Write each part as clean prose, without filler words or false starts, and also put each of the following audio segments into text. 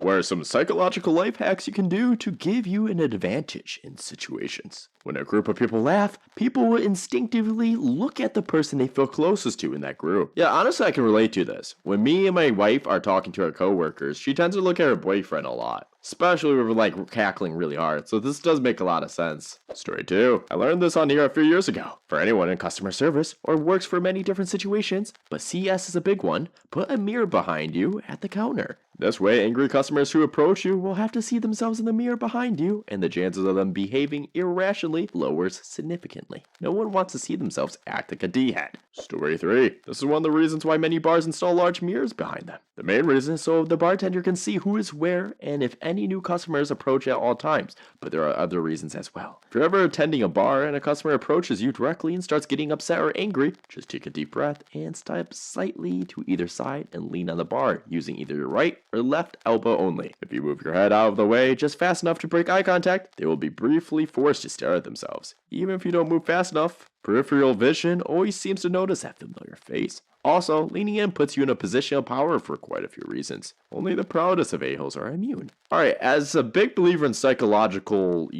What are some psychological life hacks you can do to give you an advantage in situations? When a group of people laugh, people will instinctively look at the person they feel closest to in that group. Yeah, honestly, I can relate to this. When me and my wife are talking to our coworkers, she tends to look at her boyfriend a lot. Especially when we're like cackling really hard, so this does make a lot of sense. Story 2. I learned this on here a few years ago. For anyone in customer service, or works for many different situations, but CS is a big one, put a mirror behind you at the counter. This way, angry customers who approach you will have to see themselves in the mirror behind you, and the chances of them behaving irrationally lowers significantly. No one wants to see themselves act like a D-head. Story 3. This is one of the reasons why many bars install large mirrors behind them. The main reason is so the bartender can see who is where and if any new customers approach at all times, but there are other reasons as well. If you're ever attending a bar and a customer approaches you directly and starts getting upset or angry, just take a deep breath and step slightly to either side and lean on the bar, using either your right or left elbow only. If you move your head out of the way just fast enough to break eye contact, they will be briefly forced to stare at themselves. Even if you don't move fast enough, peripheral vision always seems to notice that familiar face. Also, leaning in puts you in a position of power for quite a few reasons. Only the proudest of a-holes are immune. Alright, as a big believer in psychological,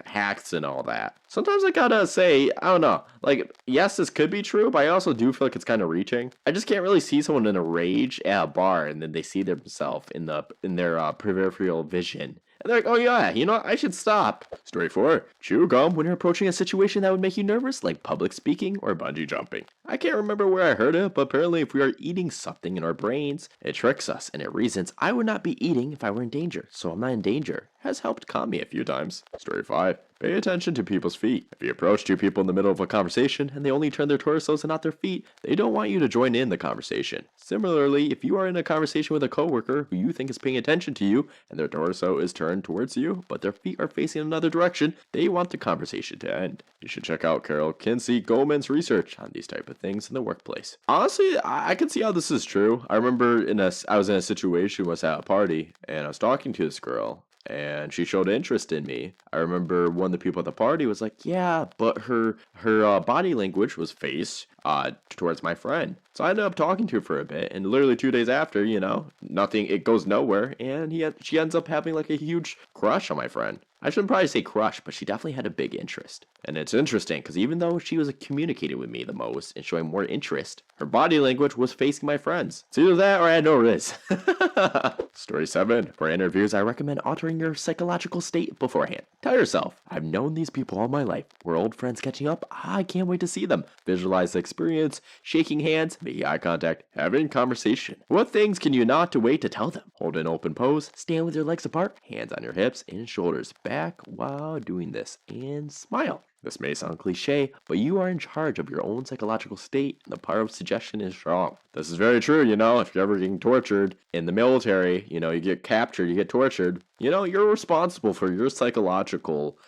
hacks and all that, sometimes I gotta say, I don't know, like, yes, this could be true, but I also do feel like it's kind of reaching. I just can't really see someone in a rage at a bar and then they see themselves in their peripheral vision. And they're like, oh yeah, I should stop. Story 4. Chew gum when you're approaching a situation that would make you nervous, like public speaking or bungee jumping. I can't remember where I heard it, but apparently if we are eating something in our brains, it tricks us and it reasons I would not be eating if I were in danger, so I'm not in danger. Has helped calm me a few times. Story 5. Pay attention to people's feet. If you approach two people in the middle of a conversation and they only turn their torsos and not their feet, they don't want you to join in the conversation. Similarly, if you are in a conversation with a coworker who you think is paying attention to you and their torso is turned towards you, but their feet are facing another direction, they want the conversation to end. You should check out Carol Kinsey Goldman's research on these type of things in the workplace. Honestly, I can see how this is true. I remember I was in a situation, was at a party, and I was talking to this girl, and she showed interest in me. I remember one of the people at the party was like, yeah, but her body language was face towards my friend. So I ended up talking to her for a bit, and literally 2 days after, nothing, it goes nowhere, and she ends up having like a huge crush on my friend. I shouldn't probably say crush, but she definitely had a big interest. And it's interesting, because even though she was communicating with me the most and showing more interest, her body language was facing my friends. It's either that or I had no riz. Story 7. For interviews, I recommend altering your psychological state beforehand. Tell yourself, I've known these people all my life. We're old friends catching up. I can't wait to see them. Visualize the experience, shaking hands, making eye contact, having conversation. What things can you not to wait to tell them? Hold an open pose, stand with your legs apart, hands on your hips and shoulders back while doing this, and smile. This may sound cliche, but you are in charge of your own psychological state, and the power of suggestion is strong. This is very true, if you're ever getting tortured in the military, you get captured, you get tortured, you're responsible for your psychological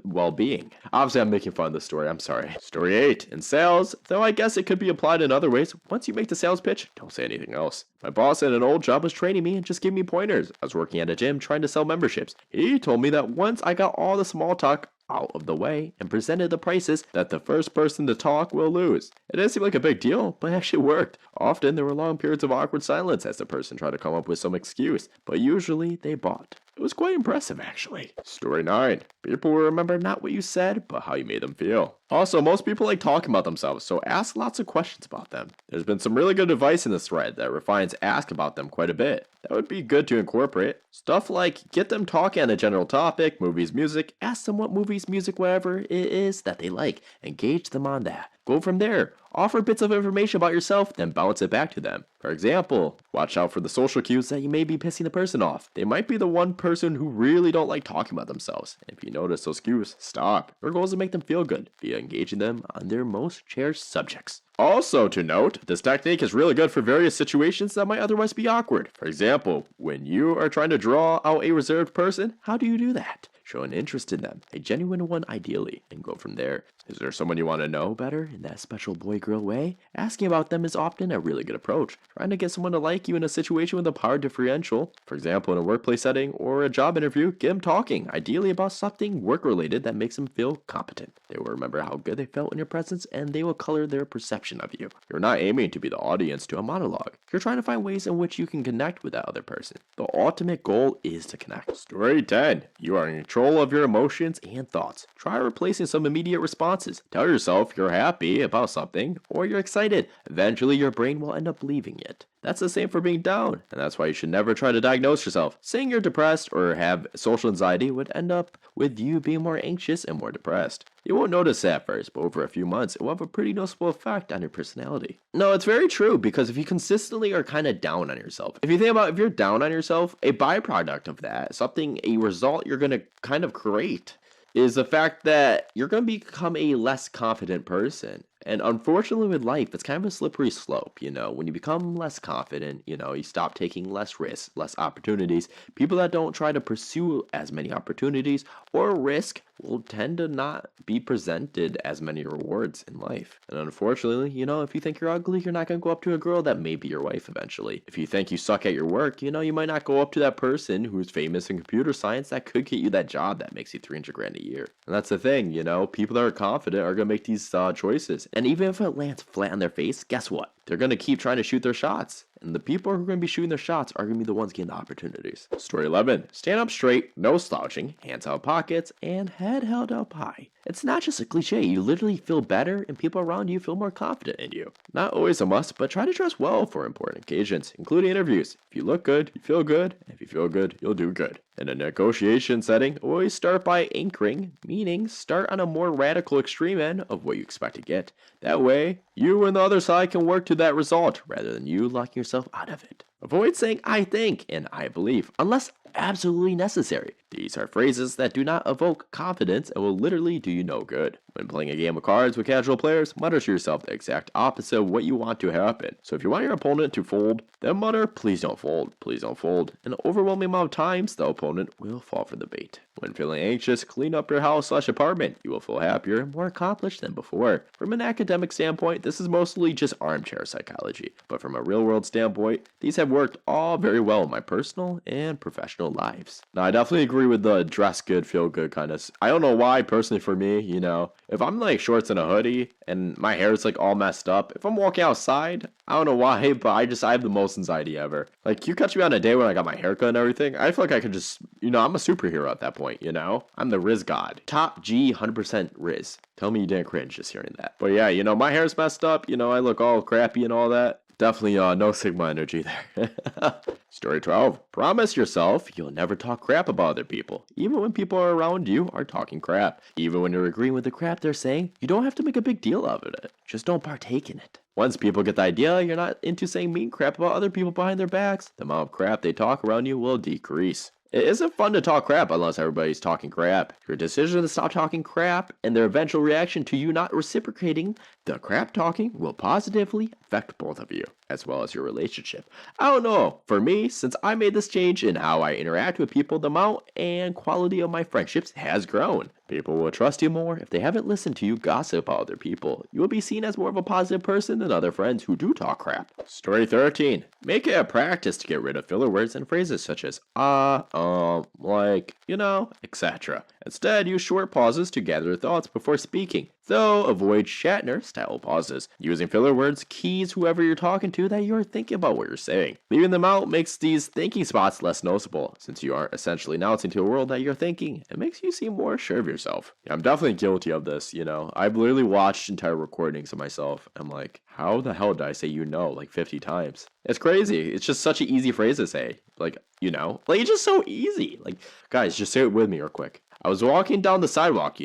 well-being. Obviously, I'm making fun of this story. I'm sorry. Story 8. In sales, though I guess it could be applied in other ways, once you make the sales pitch, don't say anything else. My boss at an old job was training me and just giving me pointers. I was working at a gym trying to sell memberships. He told me that once I got all the small talk out of the way and presented the prices, that the first person to talk will lose. It didn't seem like a big deal, but it actually worked. Often there were long periods of awkward silence as the person tried to come up with some excuse, but usually they bought. It was quite impressive, actually. Story 9. People will remember not what you said, but how you made them feel. Also, most people like talking about themselves, so ask lots of questions about them. There's been some really good advice in this thread that refines ask about them quite a bit. That would be good to incorporate. Stuff like get them talking on a general topic, movies, music, ask them what movies, music, whatever it is that they like, engage them on that. Go from there. Offer bits of information about yourself, then bounce it back to them. For example, watch out for the social cues that you may be pissing the person off. They might be the one person who really don't like talking about themselves. If you notice those cues, stop. Your goal is to make them feel good via engaging them on their most cherished subjects. Also to note, this technique is really good for various situations that might otherwise be awkward. For example, when you are trying to draw out a reserved person, how do you do that? Show an interest in them, a genuine one ideally, and go from there. Is there someone you want to know better in that special boy-girl way? Asking about them is often a really good approach. Trying to get someone to like you in a situation with a power differential, for example in a workplace setting or a job interview, get them talking, ideally about something work-related that makes them feel competent. They will remember how good they felt in your presence and they will color their perception of you. You're not aiming to be the audience to a monologue. You're trying to find ways in which you can connect with that other person. The ultimate goal is to connect. Story 10. You are in control of your emotions and thoughts. Try replacing some immediate responses. Tell yourself you're happy about something or you're excited. Eventually your brain will end up believing it. That's the same for being down, and that's why you should never try to diagnose yourself. Saying you're depressed or have social anxiety would end up with you being more anxious and more depressed. You won't notice it at first, but over a few months, it will have a pretty noticeable effect on your personality. No, it's very true, because if you consistently are kind of down on yourself, if you think about if you're down on yourself, a byproduct of that, a result you're going to kind of create, is the fact that you're going to become a less confident person. And unfortunately with life, it's kind of a slippery slope, when you become less confident, you stop taking less risks, less opportunities. People that don't try to pursue as many opportunities or risk will tend to not be presented as many rewards in life. And unfortunately, if you think you're ugly, you're not going to go up to a girl that may be your wife eventually. If you think you suck at your work, you might not go up to that person who's famous in computer science that could get you that job that makes you 300 grand a year. And that's the thing, people that are confident are going to make these choices. And even if it lands flat on their face, guess what? They're going to keep trying to shoot their shots. And the people who are going to be shooting their shots are going to be the ones getting the opportunities. Story 11. Stand up straight, no slouching, hands out pockets, and head held up high. It's not just a cliche. You literally feel better and people around you feel more confident in you. Not always a must, but try to dress well for important occasions, including interviews. If you look good, you feel good. And if you feel good, you'll do good. In a negotiation setting, always start by anchoring, meaning start on a more radical extreme end of what you expect to get. That way, you and the other side can work to that result rather than you locking yourself out of it. Avoid saying I think and I believe unless absolutely necessary. These are phrases that do not evoke confidence and will literally do you no good. When playing a game of cards with casual players, mutter to yourself the exact opposite of what you want to happen. So if you want your opponent to fold, then mutter, please don't fold, please don't fold. An overwhelming amount of times, the opponent will fall for the bait. When feeling anxious, clean up your house/apartment. You will feel happier and more accomplished than before. From an academic standpoint, this is mostly just armchair psychology. But from a real-world standpoint, these have worked all very well in my personal and professional lives. Now, I definitely agree with the dress good, feel good kind of. I don't know why, personally for me, if I'm like shorts and a hoodie and my hair is like all messed up, if I'm walking outside, I don't know why, but I have the most anxiety ever. Like, you catch me on a day when I got my haircut and everything, I feel like I could just, I'm a superhero at that point, I'm the Riz god. Top G 100% Riz. Tell me you didn't cringe just hearing that. But yeah, my hair's messed up, I look all crappy and all that. Definitely no Sigma energy there. Story 12. Promise yourself you'll never talk crap about other people. Even when people around you are talking crap. Even when you're agreeing with the crap they're saying, you don't have to make a big deal of it. Just don't partake in it. Once people get the idea you're not into saying mean crap about other people behind their backs, the amount of crap they talk around you will decrease. It isn't fun to talk crap unless everybody's talking crap. Your decision to stop talking crap and their eventual reaction to you not reciprocating the crap talking will positively affect both of you, as well as your relationship. I don't know. For me, since I made this change in how I interact with people, the amount and quality of my friendships has grown. People will trust you more if they haven't listened to you gossip about other people. You will be seen as more of a positive person than other friends who do talk crap. Story 13. Make it a practice to get rid of filler words and phrases such as like, etc. Instead, use short pauses to gather thoughts before speaking. Though, avoid Shatner-style pauses. Using filler words keys whoever you're talking to that you're thinking about what you're saying. Leaving them out makes these thinking spots less noticeable, since you aren't essentially announcing to the world that you're thinking. It makes you seem more sure of yourself. Yeah, I'm definitely guilty of this, I've literally watched entire recordings of myself. I'm like, how the hell did I say like 50 times? It's crazy. It's just such an easy phrase to say. Like, it's just so easy. Like, guys, just say it with me real quick. I was walking down the sidewalk,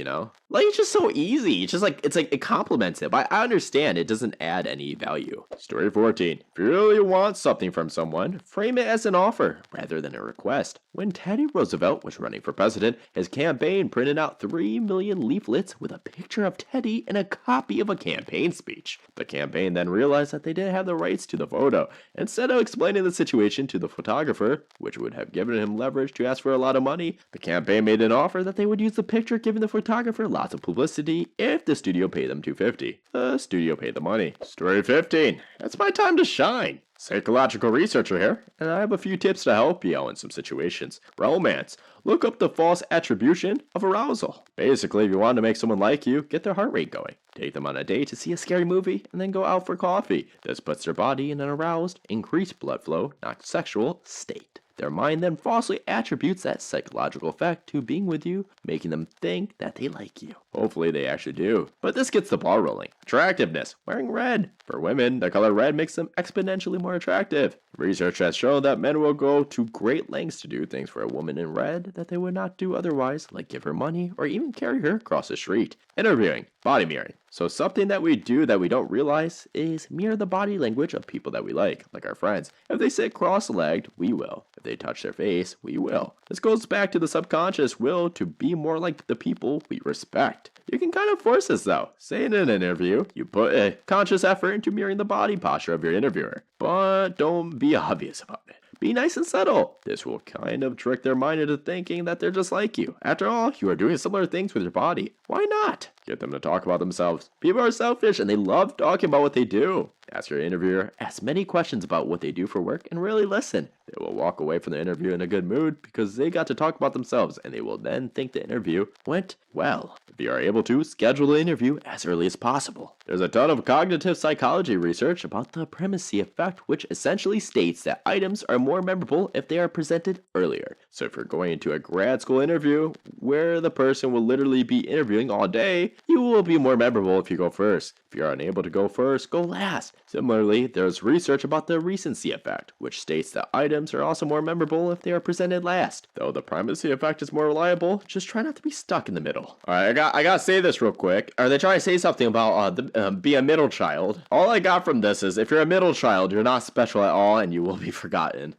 Like, it's just so easy. It's just like, it complements it. But I understand it doesn't add any value. Story 14. If you really want something from someone, frame it as an offer rather than a request. When Teddy Roosevelt was running for president, his campaign printed out 3 million leaflets with a picture of Teddy and a copy of a campaign speech. The campaign then realized that they didn't have the rights to the photo. Instead of explaining the situation to the photographer, which would have given him leverage to ask for a lot of money, the campaign made an offer that they would use the picture, giving the photographer lots of publicity if the studio paid them $250. The studio paid the money. Story 15. It's my time to shine. Psychological researcher here, and I have a few tips to help you out in some situations. Romance. Look up the false attribution of arousal. Basically, if you want to make someone like you, get their heart rate going. Take them on a date to see a scary movie, and then go out for coffee. This puts their body in an aroused, increased blood flow, not sexual, state. Their mind then falsely attributes that psychological effect to being with you, making them think that they like you. Hopefully they actually do. But this gets the ball rolling. Attractiveness. Wearing red. For women, the color red makes them exponentially more attractive. Research has shown that men will go to great lengths to do things for a woman in red that they would not do otherwise, like give her money or even carry her across the street. Interviewing. Body mirroring. So something that we do that we don't realize is mirror the body language of people that we like our friends. If they sit cross-legged, we will. If they touch their face, we will. This goes back to the subconscious will to be more like the people we respect. You can kind of force this though. Say in an interview, you put a conscious effort into mirroring the body posture of your interviewer, but don't be obvious about it. Be nice and subtle. This will kind of trick their mind into thinking that they're just like you. After all, you are doing similar things with your body. Why not? Get them to talk about themselves. People are selfish and they love talking about what they do. Ask your interviewer as many questions about what they do for work and really listen. They will walk away from the interview in a good mood because they got to talk about themselves, and they will then think the interview went well. If you are able to, schedule the interview as early as possible. There's a ton of cognitive psychology research about the primacy effect, which essentially states that items are more memorable if they are presented earlier. So if you're going into a grad school interview where the person will literally be interviewing all day, you will be more memorable if you go first. If you're unable to go first, go last. Similarly, there's research about the recency effect, which states that items are also more memorable if they are presented last. Though the primacy effect is more reliable, just try not to be stuck in the middle. Alright, I gotta say this real quick. Are they trying to say something about be a middle child? All I got from this is if you're a middle child, you're not special at all and you will be forgotten.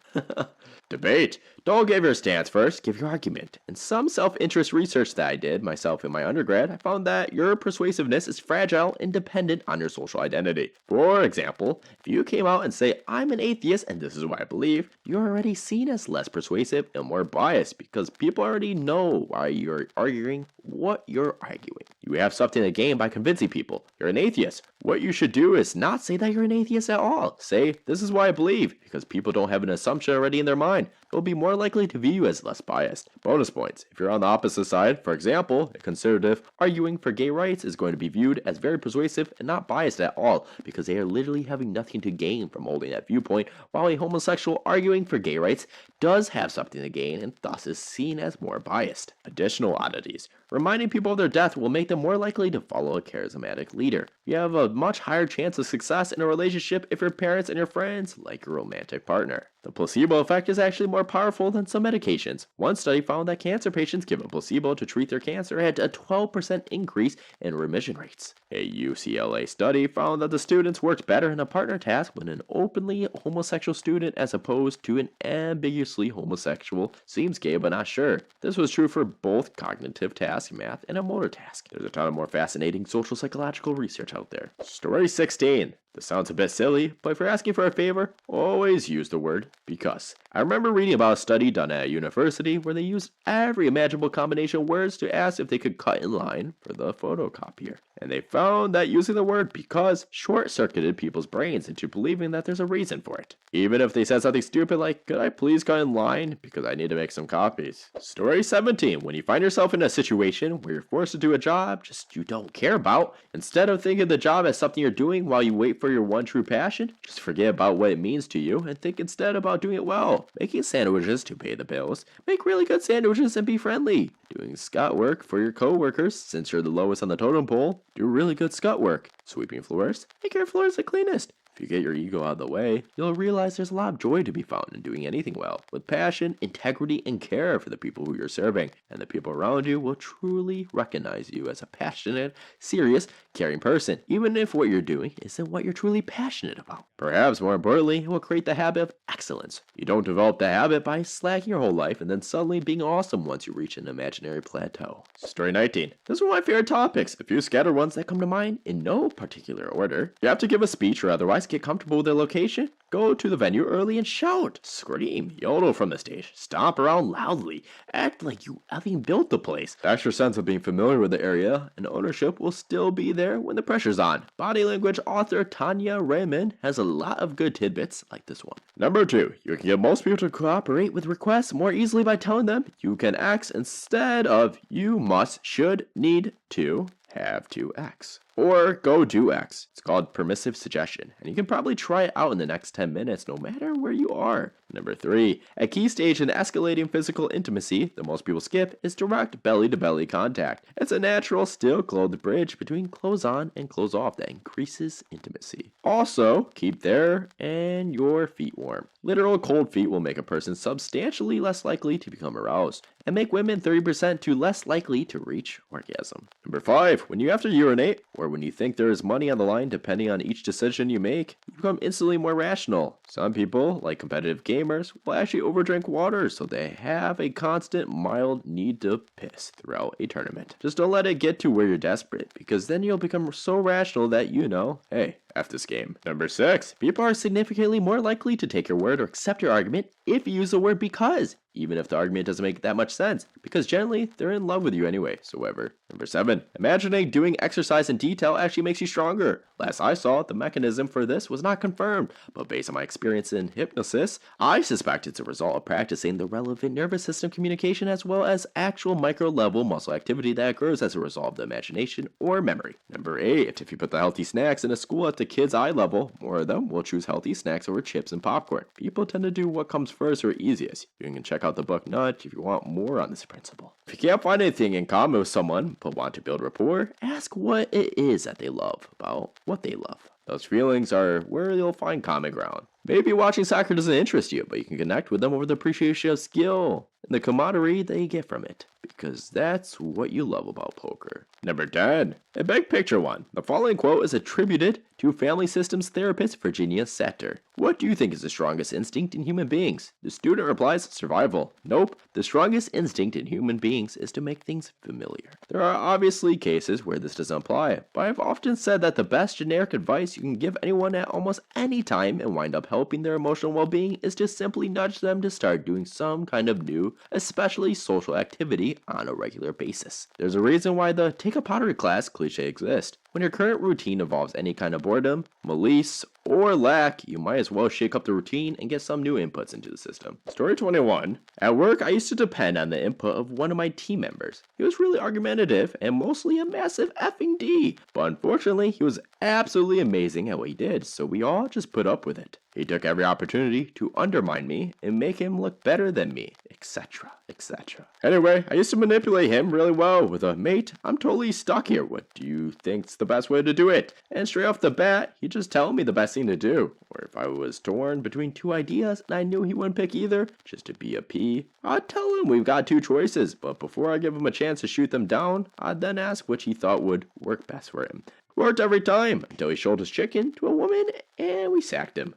Debate. Don't give your stance first, give your argument. In some self-interest research that I did myself in my undergrad, I found that your persuasiveness is fragile and dependent on your social identity. For example, if you came out and say, I'm an atheist and this is what I believe, you're already seen as less persuasive and more biased because people already know why you're arguing what you're arguing. You have something to gain by convincing people you're an atheist. What you should do is not say that you're an atheist at all. Say, this is what I believe, because people don't have an assumption already in their mind. They'll be more likely to view you as less biased. Bonus points. If you're on the opposite side, for example, a conservative arguing for gay rights is going to be viewed as very persuasive and not biased at all, because they are literally having nothing to gain from holding that viewpoint, while a homosexual arguing for gay rights does have something to gain and thus is seen as more biased. Additional oddities. Reminding people of their death will make them more likely to follow a charismatic leader. You have a much higher chance of success in a relationship if your parents and your friends like your romantic partner. The placebo effect is actually more powerful than some medications. One study found that cancer patients given placebo to treat their cancer had a 12% increase in remission rates. A UCLA study found that the students worked better in a partner task when an openly homosexual student as opposed to an ambiguously homosexual seems gay but not sure. This was true for both cognitive task, math, and a motor task. There's a ton of more fascinating social psychological research out there. Story 16. This sounds a bit silly, but if you're asking for a favor, always use the word because. I remember reading about a study done at a university where they used every imaginable combination of words to ask if they could cut in line for the photocopier. And they found that using the word because short-circuited people's brains into believing that there's a reason for it. Even if they said something stupid like, could I please cut in line because I need to make some copies. Story 17. When you find yourself in a situation where you're forced to do a job you don't care about, instead of thinking of the job as something you're doing while you wait for your one true passion, just forget about what it means to you and think instead about doing it well. Making sandwiches to pay the bills. Make really good sandwiches and be friendly. Doing scut work for your coworkers since you're the lowest on the totem pole. Do really good scut work. Sweeping floors. Make your floors the cleanest. If you get your ego out of the way, you'll realize there's a lot of joy to be found in doing anything well, with passion, integrity, and care for the people who you're serving, and the people around you will truly recognize you as a passionate, serious, caring person, even if what you're doing isn't what you're truly passionate about. Perhaps more importantly, it will create the habit of excellence. You don't develop the habit by slacking your whole life and then suddenly being awesome once you reach an imaginary plateau. Story 19. This is one of my favorite topics, a few scattered ones that come to mind in no particular order. You have to give a speech or otherwise get comfortable with the location. Go to the venue early and shout, scream, yodel from the stage, stomp around loudly, act like you effing built the place. The extra sense of being familiar with the area and ownership will still be there when the pressure's on. Body language author Tanya Raymond has a lot of good tidbits like this one. Number 2, you can get most people to cooperate with requests more easily by telling them you can X instead of you must, should, need to, have to X. Or go do X. It's called permissive suggestion, and you can probably try it out in the next 10 minutes no matter where you are. Number 3, a key stage in escalating physical intimacy that most people skip is direct belly-to-belly contact. It's a natural, still-clothed bridge between clothes-on and clothes-off that increases intimacy. Also, keep their and your feet warm. Literal cold feet will make a person substantially less likely to become aroused, and make women 30% to less likely to reach orgasm. Number 5, when you have to urinate, or when you think there is money on the line depending on each decision you make, you become instantly more rational. Some people, like competitive gamers, will actually overdrink water so they have a constant mild need to piss throughout a tournament. Just don't let it get to where you're desperate, because then you'll become so rational that you know, hey, F this game. Number 6, people are significantly more likely to take your word or accept your argument if you use the word because, even if the argument doesn't make that much sense, because generally they're in love with you anyway, so whatever. Number 7, imagining doing exercise in detail actually makes you stronger. Last I saw, the mechanism for this was not confirmed, but based on my experience in hypnosis, I suspect it's a result of practicing the relevant nervous system communication as well as actual micro-level muscle activity that occurs as a result of the imagination or memory. Number 8, if you put the healthy snacks in a school at the kids' eye level, more of them will choose healthy snacks over chips and popcorn. People tend to do what comes first or easiest. You can check out the book Nudge if you want more on this principle. If you can't find anything in common with someone but want to build rapport, ask what it is that they love about what they love. Those feelings are where you'll find common ground. Maybe watching soccer doesn't interest you, but you can connect with them over the appreciation of skill and the camaraderie that you get from it, because that's what you love about poker. Number 10, a big picture one. The following quote is attributed to family systems therapist Virginia Satter. What do you think is the strongest instinct in human beings? The student replies, survival. Nope, the strongest instinct in human beings is to make things familiar. There are obviously cases where this doesn't apply, but I've often said that the best generic advice you can give anyone at almost any time and wind up helping their emotional well-being is to simply nudge them to start doing some kind of new, especially social activity on a regular basis. There's a reason why the take a pottery class cliche exists. When your current routine involves any kind of boredom, malice, or lack, you might as well shake up the routine and get some new inputs into the system. Story 21. At work, I used to depend on the input of one of my team members. He was really argumentative and mostly a massive effing D, but unfortunately, he was absolutely amazing at what he did, so we all just put up with it. He took every opportunity to undermine me and make him look better than me, etc., etc. Anyway, I used to manipulate him really well with a mate, I'm totally stuck here. What do you think's the best way to do it? And straight off the bat, he'd just tell me the best thing to do. Or if I was torn between two ideas and I knew he wouldn't pick either, just to be a P, I'd tell him we've got two choices, but before I give him a chance to shoot them down, I'd then ask which he thought would work best for him. Worked every time, until he sold his chicken to a woman and we sacked him.